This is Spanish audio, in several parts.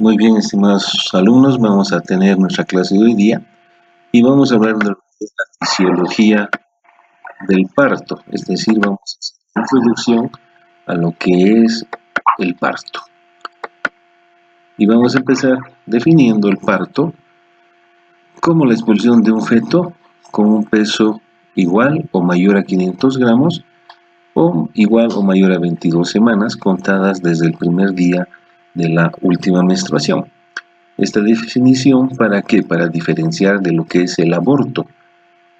Muy bien, estimados alumnos, vamos a tener nuestra clase de hoy día y vamos a hablar de la fisiología del parto, es decir, vamos a hacer una introducción a lo que es el parto. Y vamos a empezar definiendo el parto como la expulsión de un feto con un peso igual o mayor a 500 gramos o igual o mayor a 22 semanas contadas desde el primer día de la última menstruación. Esta definición, ¿para qué? Para diferenciar de lo que es el aborto,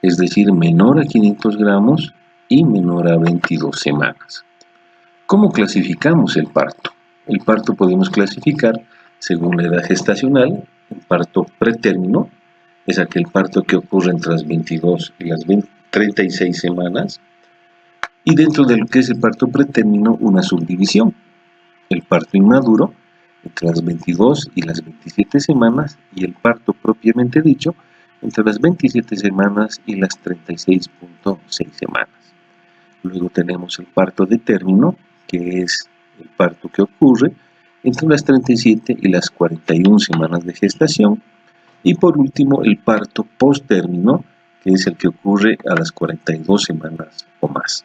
es decir, menor a 500 gramos y menor a 22 semanas. ¿Cómo clasificamos el parto? El parto podemos clasificar según la edad gestacional. El parto pretérmino es aquel parto que ocurre entre las 22 y las 36 semanas. Y dentro de lo que es el parto pretérmino, una subdivisión. El parto inmaduro, entre las 22 y las 27 semanas, y el parto propiamente dicho, entre las 27 semanas y las 36.6 semanas. Luego tenemos el parto de término, que es el parto que ocurre entre las 37 y las 41 semanas de gestación. Y por último, el parto posttérmino, que es el que ocurre a las 42 semanas o más.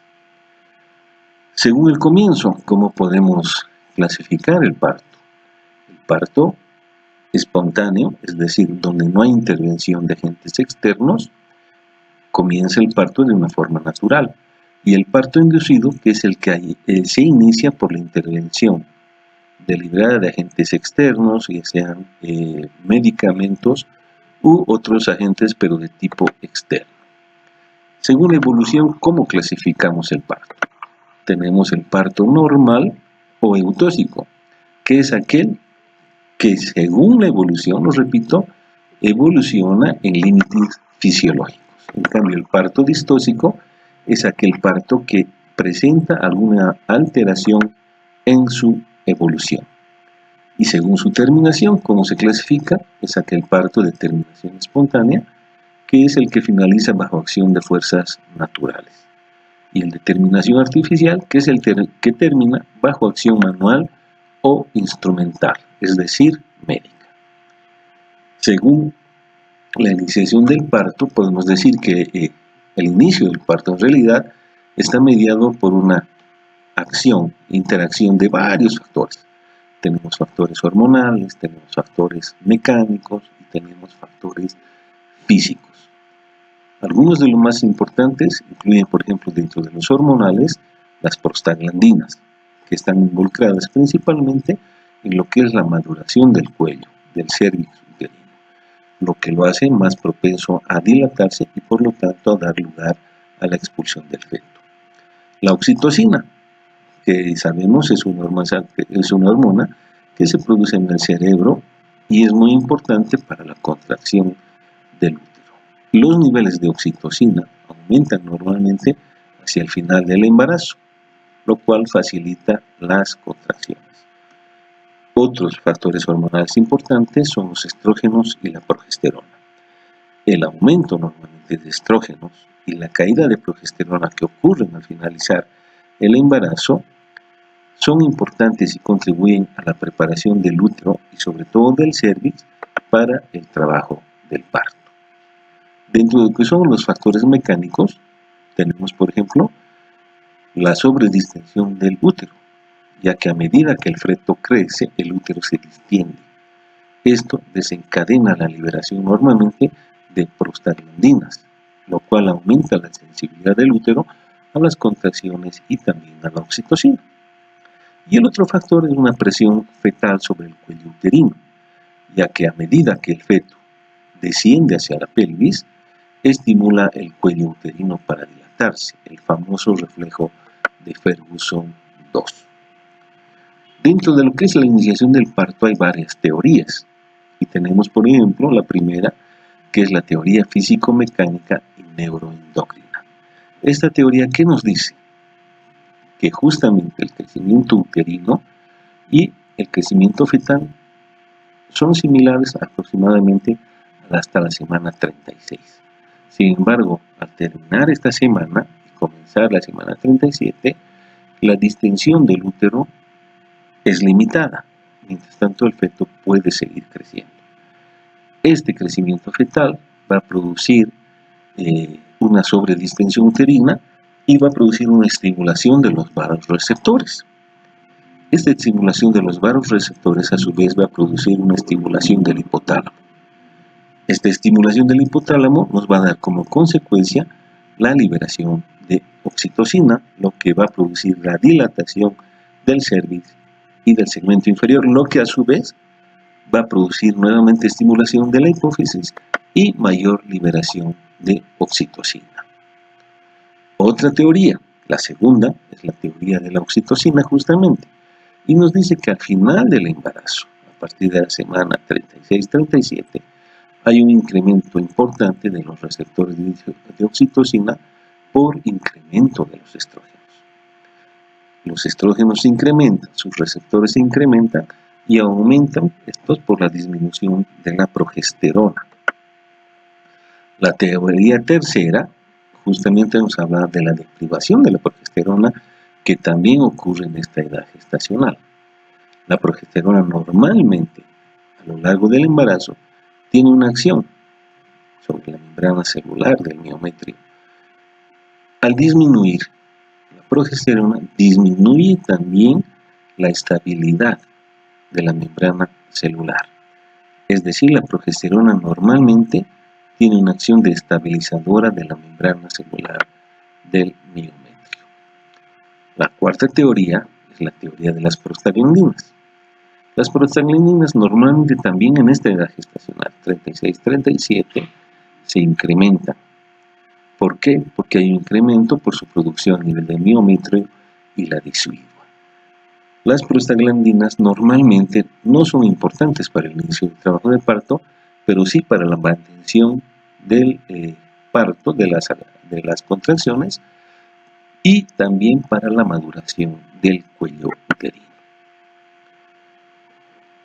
Según el comienzo, ¿cómo podemos clasificar el parto? El parto espontáneo, es decir, donde no hay intervención de agentes externos, comienza el parto de una forma natural. Y el parto inducido, que es el que se inicia por la intervención deliberada de agentes externos, ya sean medicamentos u otros agentes, pero de tipo externo. Según la evolución, ¿cómo clasificamos el parto? Tenemos el parto normal o eutóxico, que es aquel que según la evolución, lo repito, evoluciona en límites fisiológicos. En cambio, el parto distóxico es aquel parto que presenta alguna alteración en su evolución. Y según su terminación, ¿cómo se clasifica? Es aquel parto de terminación espontánea, que es el que finaliza bajo acción de fuerzas naturales. Y el de terminación artificial, que es el que termina bajo acción manual o instrumental, es decir, médica. Según la iniciación del parto, podemos decir que el inicio del parto en realidad está mediado por una interacción de varios factores. Tenemos factores hormonales, tenemos factores mecánicos y tenemos factores físicos. Algunos de los más importantes incluyen, por ejemplo, dentro de los hormonales, las prostaglandinas, que están involucradas principalmente en lo que es la maduración del cuello, del cérvix uterino, lo que lo hace más propenso a dilatarse y por lo tanto a dar lugar a la expulsión del feto. La oxitocina, que sabemos es una hormona que se produce en el cerebro y es muy importante para la contracción del útero. Los niveles de oxitocina aumentan normalmente hacia el final del embarazo, lo cual facilita las contracciones. Otros factores hormonales importantes son los estrógenos y la progesterona. El aumento normalmente de estrógenos y la caída de progesterona que ocurren al finalizar el embarazo son importantes y contribuyen a la preparación del útero y sobre todo del cérvix para el trabajo del parto. Dentro de lo que son los factores mecánicos, tenemos por ejemplo la sobredistensión del útero, ya que a medida que el feto crece, el útero se distiende. Esto desencadena la liberación normalmente de prostaglandinas, lo cual aumenta la sensibilidad del útero a las contracciones y también a la oxitocina. Y el otro factor es una presión fetal sobre el cuello uterino, ya que a medida que el feto desciende hacia la pelvis, estimula el cuello uterino para dilatarse, el famoso reflejo de Ferguson 2. Dentro de lo que es la iniciación del parto hay varias teorías, y tenemos por ejemplo la primera, que es la teoría físico-mecánica y neuroendocrina. Esta teoría, ¿qué nos dice? Que justamente el crecimiento uterino y el crecimiento fetal son similares aproximadamente hasta la semana 36. Sin embargo, al terminar esta semana y comenzar la semana 37, la distensión del útero es limitada. Mientras tanto, el feto puede seguir creciendo. Este crecimiento fetal va a producir una sobredistensión uterina y va a producir una estimulación de los vasoreceptores. Esta estimulación de los vasoreceptores a su vez va a producir una estimulación del hipotálamo. Esta estimulación del hipotálamo nos va a dar como consecuencia la liberación de oxitocina, lo que va a producir la dilatación del cérvix y del segmento inferior, lo que a su vez va a producir nuevamente estimulación de la hipófisis y mayor liberación de oxitocina. Otra teoría, la segunda, es la teoría de la oxitocina justamente, y nos dice que al final del embarazo, a partir de la semana 36-37, hay un incremento importante de los receptores de oxitocina por incremento de los estrógenos. Los estrógenos se incrementan, sus receptores se incrementan y aumentan estos por la disminución de la progesterona. La teoría tercera justamente nos habla de la deprivación de la progesterona que también ocurre en esta edad gestacional. La progesterona normalmente a lo largo del embarazo tiene una acción sobre la membrana celular del miometrio. Al disminuir la progesterona, disminuye también la estabilidad de la membrana celular. Es decir, la progesterona normalmente tiene una acción estabilizadora de la membrana celular del miometrio. La cuarta teoría es la teoría de las prostaglandinas. Las prostaglandinas normalmente también en esta edad gestacional, 36-37, se incrementan. ¿Por qué? Porque hay un incremento por su producción a nivel del miometrio y la disidua. Las prostaglandinas normalmente no son importantes para el inicio del trabajo de parto, pero sí para la mantención del parto, de las contracciones, y también para la maduración del cuello uterino.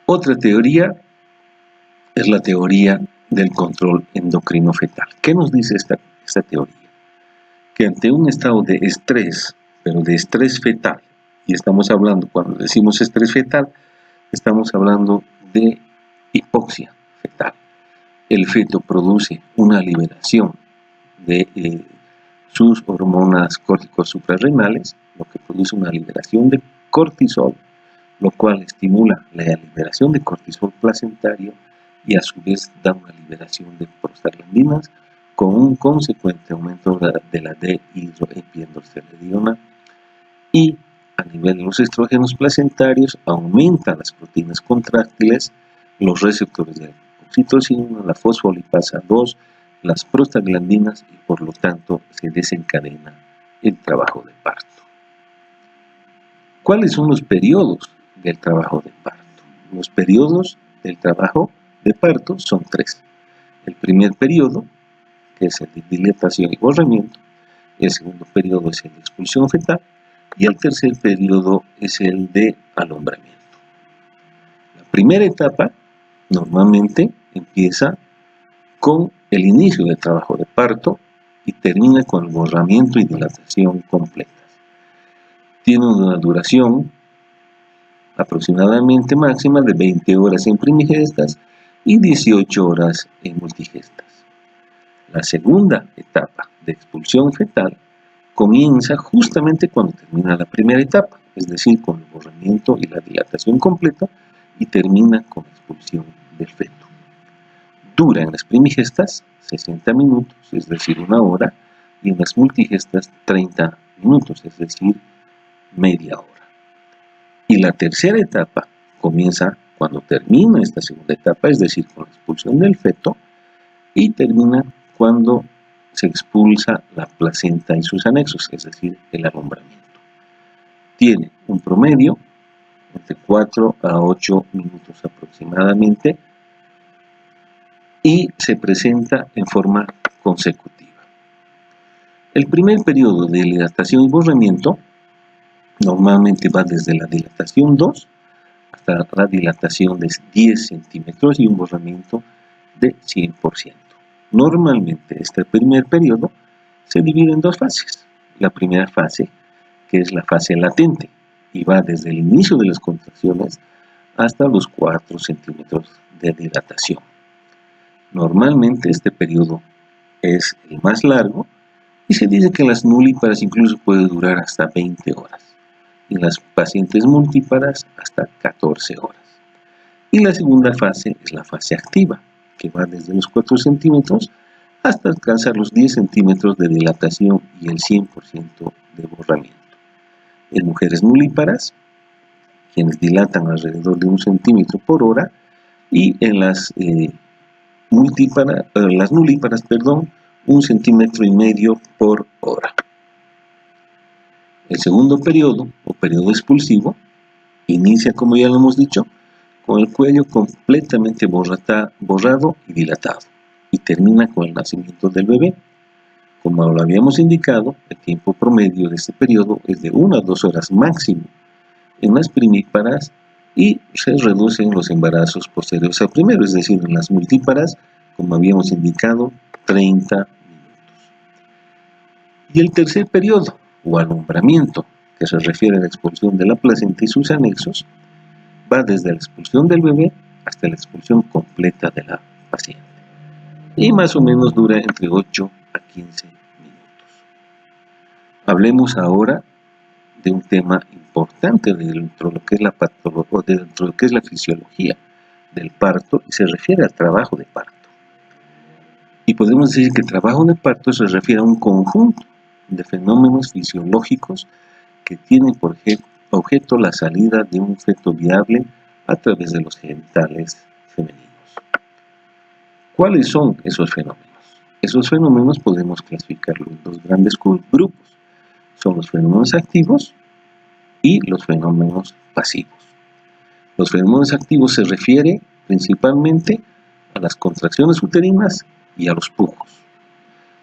Otra teoría es la teoría del control endocrino fetal. ¿Qué nos dice esta teoría? Que ante un estado de estrés, pero de estrés fetal, y estamos hablando, cuando decimos estrés fetal, estamos hablando de hipoxia fetal. El feto produce una liberación de sus hormonas córticos suprarrenales, lo que produce una liberación de cortisol, lo cual estimula la liberación de cortisol placentario y a su vez da una liberación de prostaglandinas con un consecuente aumento de la dihidroepiandrosterediona y a nivel de los estrógenos placentarios aumenta las proteínas contráctiles, los receptores de oxitocina, la fosfolipasa 2, las prostaglandinas y por lo tanto se desencadena el trabajo de parto. ¿Cuáles son los periodos del trabajo de parto? Los periodos del trabajo de parto son 3. El primer periodo, que es el de dilatación y borramiento, el segundo periodo es el de expulsión fetal y el tercer periodo es el de alumbramiento. La primera etapa normalmente empieza con el inicio del trabajo de parto y termina con el borramiento y dilatación completas. Tiene una duración aproximadamente máxima de 20 horas en primigestas y 18 horas en multigestas. La segunda etapa de expulsión fetal comienza justamente cuando termina la primera etapa, es decir, con el borramiento y la dilatación completa, y termina con la expulsión del feto. Dura en las primigestas 60 minutos, es decir, 1 hora, y en las multigestas 30 minutos, es decir, media hora. Y la tercera etapa comienza cuando termina esta segunda etapa, es decir, con la expulsión del feto, y termina cuando se expulsa la placenta y sus anexos, es decir, el alumbramiento. Tiene un promedio entre 4 a 8 minutos aproximadamente y se presenta en forma consecutiva. El primer periodo de dilatación y borramiento normalmente va desde la dilatación 2 hasta la dilatación de 10 centímetros y un borramiento de 100%. Normalmente este primer periodo se divide en 2 fases. La primera fase, que es la fase latente, y va desde el inicio de las contracciones hasta los 4 centímetros de dilatación. Normalmente este periodo es el más largo y se dice que en las nulíparas incluso puede durar hasta 20 horas y en las pacientes multíparas hasta 14 horas. Y la segunda fase es la fase activa, que va desde los 4 centímetros hasta alcanzar los 10 centímetros de dilatación y el 100% de borramiento. En mujeres nulíparas, quienes dilatan alrededor de 1 centímetro por hora, y en las nulíparas, 1,5 centímetros por hora. El segundo periodo, o periodo expulsivo, inicia, como ya lo hemos dicho, con el cuello completamente borrado y dilatado, y termina con el nacimiento del bebé. Como lo habíamos indicado, el tiempo promedio de este periodo es de 1 a 2 horas máximo en las primíparas y se reducen los embarazos posteriores al primero, es decir, en las multíparas, como habíamos indicado, 30 minutos. Y el tercer periodo, o alumbramiento, que se refiere a la expulsión de la placenta y sus anexos, va desde la expulsión del bebé hasta la expulsión completa de la paciente. Y más o menos dura entre 8 a 15 minutos. Hablemos ahora de un tema importante dentro de lo que es la patología, o dentro de lo que es la fisiología del parto, y se refiere al trabajo de parto. Y podemos decir que el trabajo de parto se refiere a un conjunto de fenómenos fisiológicos que tienen por objeto la salida de un feto viable a través de los genitales femeninos. ¿Cuáles son esos fenómenos? Esos fenómenos podemos clasificarlos en dos grandes grupos. Son los fenómenos activos y los fenómenos pasivos. Los fenómenos activos se refiere principalmente a las contracciones uterinas y a los pujos.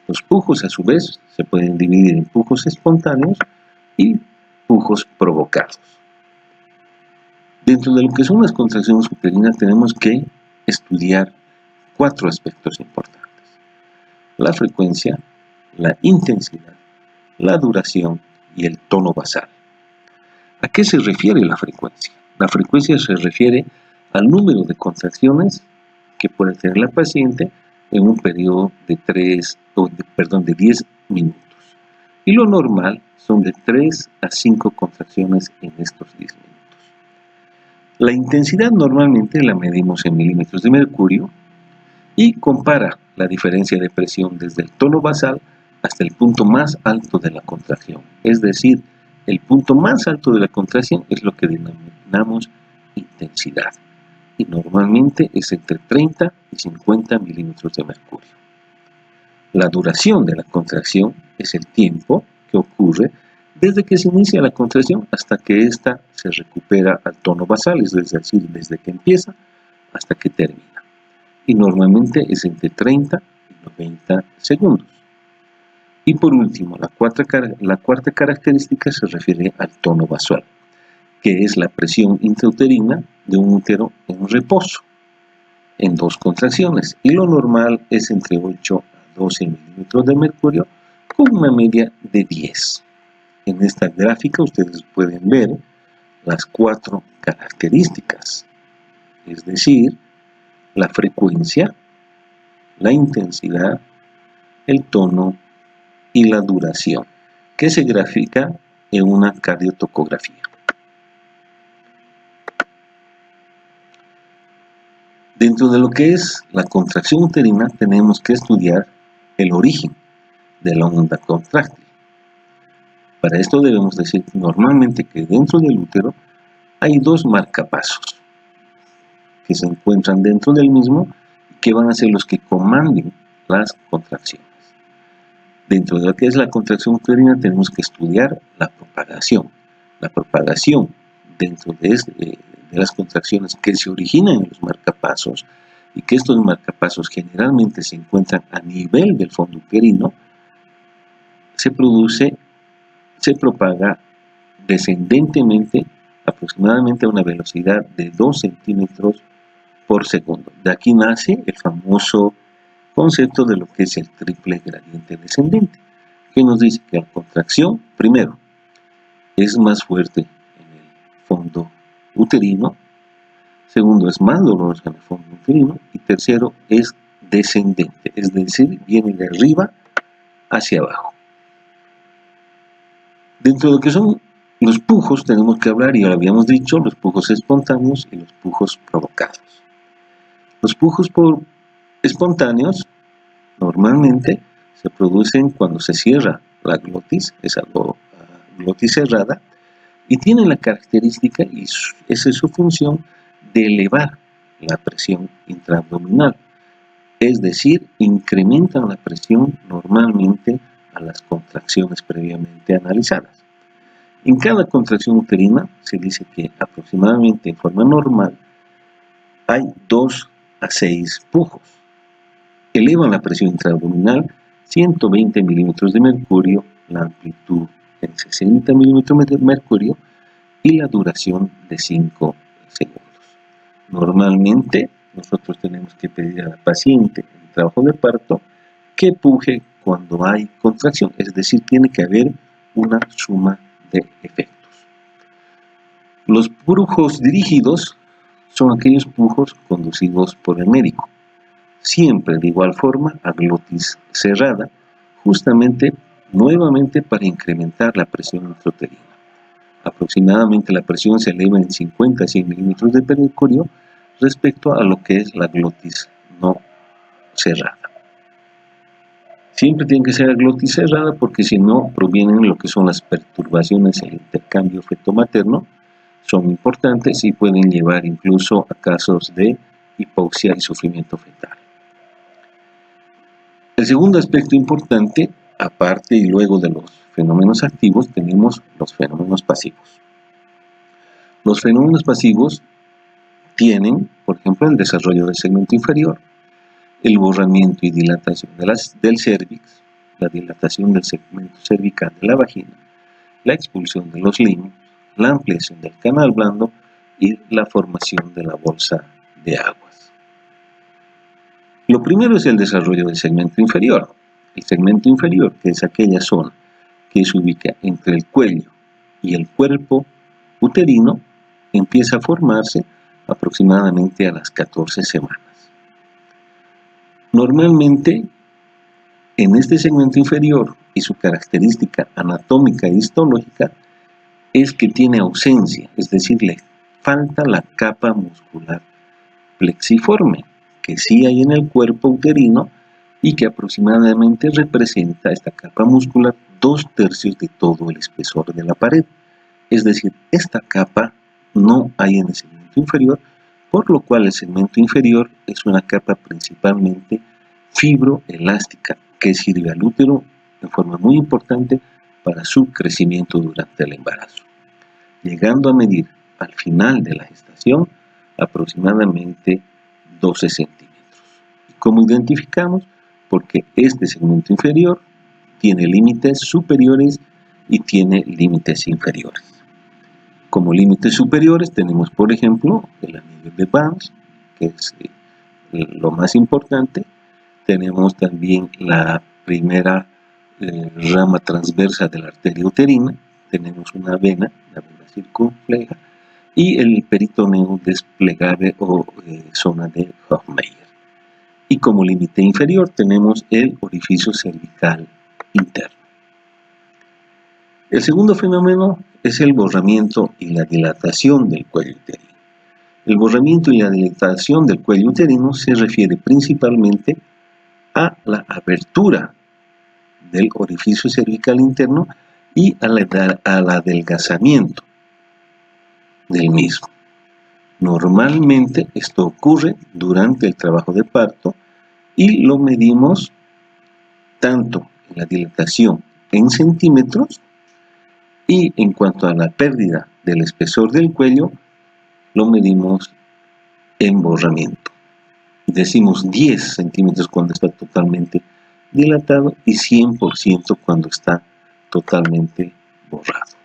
Los pujos, a su vez, se pueden dividir en pujos espontáneos y pujos provocados. Dentro de lo que son las contracciones uterinas tenemos que estudiar 4 aspectos importantes: la frecuencia, la intensidad, la duración y el tono basal. ¿A qué se refiere la frecuencia? La frecuencia se refiere al número de contracciones que puede tener la paciente en un periodo de 10 minutos. Y lo normal son de 3 a 5 contracciones en estos 10 minutos. La intensidad normalmente la medimos en milímetros de mercurio y compara la diferencia de presión desde el tono basal hasta el punto más alto de la contracción. Es decir, el punto más alto de la contracción es lo que denominamos intensidad, y normalmente es entre 30 y 50 milímetros de mercurio. La duración de la contracción es el tiempo que ocurre desde que se inicia la contracción hasta que ésta se recupera al tono basal, es decir, desde que empieza hasta que termina. Y normalmente es entre 30 y 90 segundos. Y por último, la cuarta característica se refiere al tono basal, que es la presión intrauterina de un útero en reposo, en 2 contracciones, y lo normal es entre 8 a 12 milímetros de mercurio, con una media de 10. En esta gráfica ustedes pueden ver las 4 características, es decir, la frecuencia, la intensidad, el tono y la duración, que se grafica en una cardiotocografía. Dentro de lo que es la contracción uterina tenemos que estudiar el origen de la onda contráctil. Para esto debemos decir normalmente que dentro del útero hay 2 marcapasos que se encuentran dentro del mismo y que van a ser los que comanden las contracciones. Dentro de lo que es la contracción uterina tenemos que estudiar la propagación. La propagación dentro de las contracciones que se originan en los marcapasos, y que estos marcapasos generalmente se encuentran a nivel del fondo uterino, se propaga descendentemente aproximadamente a una velocidad de 2 centímetros por segundo. De aquí nace el famoso concepto de lo que es el triple gradiente descendente, que nos dice que la contracción, primero, es más fuerte en el fondo uterino, Segundo, es más dolorosa en el fondo uterino. Y tercero, es descendente, es decir, viene de arriba hacia abajo. Dentro de lo que son los pujos, tenemos que hablar, y ya lo habíamos dicho, los pujos espontáneos y los pujos provocados. Los pujos espontáneos normalmente se producen cuando se cierra la glotis, es algo glotis cerrada, y tienen la característica, y esa es su función, de elevar la presión intraabdominal. Es decir, incrementan la presión normalmente a las contracciones previamente analizadas. En cada contracción uterina se dice que aproximadamente en forma normal hay 2 a 6 pujos. Elevan la presión intraabdominal 120 milímetros de mercurio, la amplitud en 60 milímetros de mercurio y la duración de 5 segundos. Normalmente nosotros tenemos que pedir a la paciente en el trabajo de parto que puje cuando hay contracción, es decir, tiene que haber una suma de efectos. Los pujos dirigidos son aquellos pujos conducidos por el médico, siempre de igual forma a glotis cerrada, justamente nuevamente para incrementar la presión intrauterina. Aproximadamente la presión se eleva en 50 a 100 milímetros de mercurio respecto a lo que es la glotis no cerrada. Siempre tiene que ser la glotis cerrada porque si no provienen lo que son las perturbaciones en el intercambio feto-materno, son importantes y pueden llevar incluso a casos de hipoxia y sufrimiento fetal. El segundo aspecto importante, aparte y luego de los fenómenos activos, tenemos los fenómenos pasivos. Los fenómenos pasivos tienen, por ejemplo, el desarrollo del segmento inferior, el borramiento y dilatación del cérvix, la dilatación del segmento cervical de la vagina, la expulsión de los limos, la ampliación del canal blando y la formación de la bolsa de aguas. Lo primero es el desarrollo del segmento inferior. El segmento inferior, que es aquella zona que se ubica entre el cuello y el cuerpo uterino, empieza a formarse aproximadamente a las 14 semanas. Normalmente, en este segmento inferior y su característica anatómica e histológica es que tiene ausencia, es decir, le falta la capa muscular plexiforme, que sí hay en el cuerpo uterino y que aproximadamente representa esta capa muscular 2/3 de todo el espesor de la pared. Es decir, esta capa no hay en el segmento inferior, por lo cual el segmento inferior es una capa principalmente fibroelástica que sirve al útero de forma muy importante para su crecimiento durante el embarazo, llegando a medir al final de la gestación aproximadamente 12 centímetros. ¿Y cómo identificamos? Porque este segmento inferior tiene límites superiores y tiene límites inferiores. Como límites superiores tenemos, por ejemplo, el anillo de Banks, que es lo más importante. Tenemos también la primera rama transversa de la arteria uterina. Tenemos una vena, la vena circunfleja, y el peritoneo desplegable o zona de Hofmeyr. Y como límite inferior tenemos el orificio cervical interno. El segundo fenómeno es el borramiento y la dilatación del cuello uterino. El borramiento y la dilatación del cuello uterino se refiere principalmente a la abertura del orificio cervical interno y al adelgazamiento del mismo. Normalmente esto ocurre durante el trabajo de parto y lo medimos tanto en la dilatación en centímetros y en cuanto a la pérdida del espesor del cuello, lo medimos en borramiento. Decimos 10 centímetros cuando está totalmente dilatado y 100% cuando está totalmente borrado.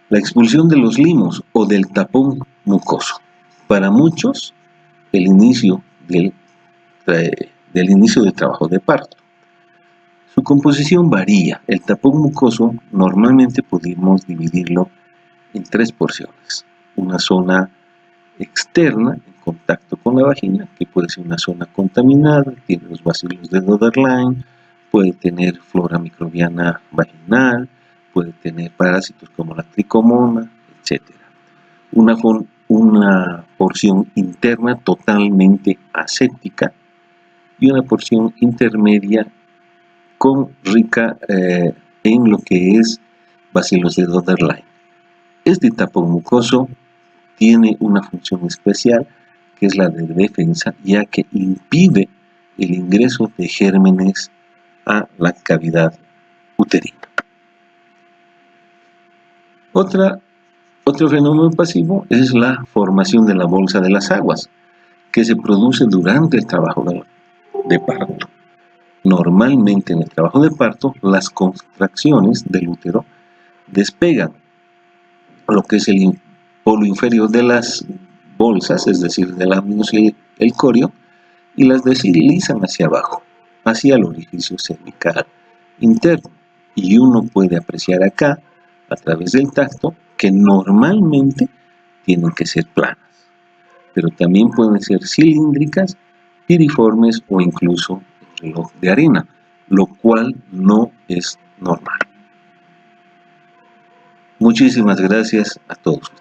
La expulsión de los limos o del tapón mucoso. Para muchos, el inicio del trabajo de parto. Su composición varía. El tapón mucoso normalmente podemos dividirlo en 3 porciones. Una zona externa en contacto con la vagina, que puede ser una zona contaminada, tiene los bacilos de Döderlein, puede tener flora microbiana vaginal, puede tener parásitos como la tricomona, etc. Una porción interna totalmente aséptica y una porción intermedia rica en lo que es bacilos de Döderlein. Este tapón mucoso tiene una función especial, que es la de defensa, ya que impide el ingreso de gérmenes a la cavidad uterina. Otro fenómeno pasivo es la formación de la bolsa de las aguas, que se produce durante el trabajo de parto. Normalmente en el trabajo de parto, las contracciones del útero despegan lo que es el polo inferior de las bolsas, es decir, del amnios y el corio, y las deslizan hacia abajo, hacia el orificio cervical interno. Y uno puede apreciar acá, a través del tacto, que normalmente tienen que ser planas, pero también pueden ser cilíndricas, piriformes o incluso el reloj de arena, lo cual no es normal. Muchísimas gracias a todos.